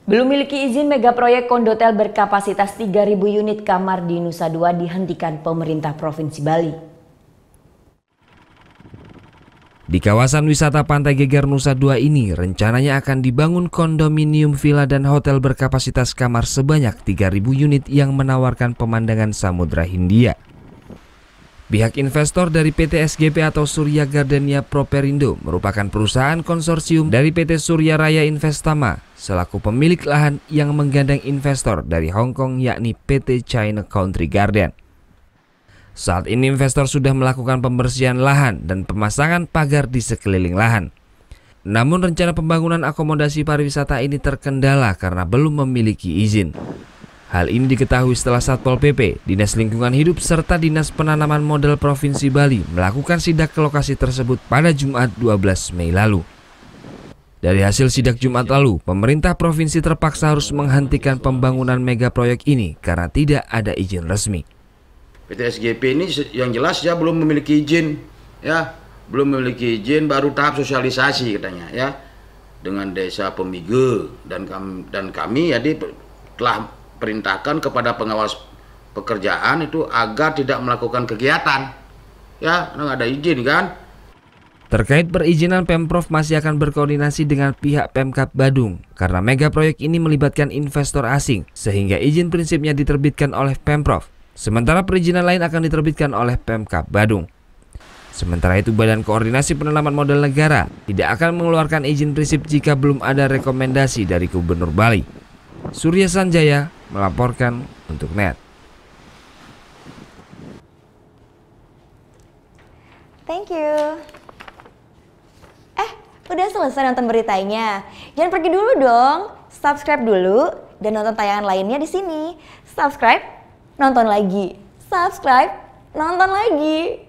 Belum miliki izin, mega proyek kondotel berkapasitas 3.000 unit kamar di Nusa Dua dihentikan pemerintah Provinsi Bali. Di kawasan wisata Pantai Geger Nusa Dua ini rencananya akan dibangun kondominium villa dan hotel berkapasitas kamar sebanyak 3.000 unit yang menawarkan pemandangan Samudra Hindia. Pihak investor dari PT SGP atau Surya Gardenia Properindo merupakan perusahaan konsorsium dari PT Surya Raya Investama selaku pemilik lahan yang menggandeng investor dari Hong Kong yakni PT China Country Garden. Saat ini investor sudah melakukan pembersihan lahan dan pemasangan pagar di sekeliling lahan. Namun rencana pembangunan akomodasi pariwisata ini terkendala karena belum memiliki izin. Hal ini diketahui setelah Satpol PP, Dinas Lingkungan Hidup serta Dinas Penanaman Modal Provinsi Bali melakukan sidak ke lokasi tersebut pada Jumat 12 Mei lalu. Dari hasil sidak Jumat lalu, pemerintah provinsi terpaksa harus menghentikan pembangunan mega proyek ini karena tidak ada izin resmi. PT SGP ini yang jelas ya belum memiliki izin, ya belum memiliki izin, baru tahap sosialisasi katanya ya dengan desa Pemige dan kami ya telah perintahkan kepada pengawas pekerjaan itu agar tidak melakukan kegiatan, ya nggak ada izin kan. Terkait perizinan, Pemprov masih akan berkoordinasi dengan pihak Pemkab Badung karena mega proyek ini melibatkan investor asing sehingga izin prinsipnya diterbitkan oleh Pemprov. Sementara perizinan lain akan diterbitkan oleh Pemkab Badung. Sementara itu, Badan Koordinasi Penanaman Modal Negara tidak akan mengeluarkan izin prinsip jika belum ada rekomendasi dari Gubernur Bali. Surya Sanjaya melaporkan untuk NET. Thank you. Udah selesai nonton beritanya? Jangan pergi dulu dong. Subscribe dulu dan nonton tayangan lainnya di sini. Subscribe, nonton lagi. Subscribe, nonton lagi.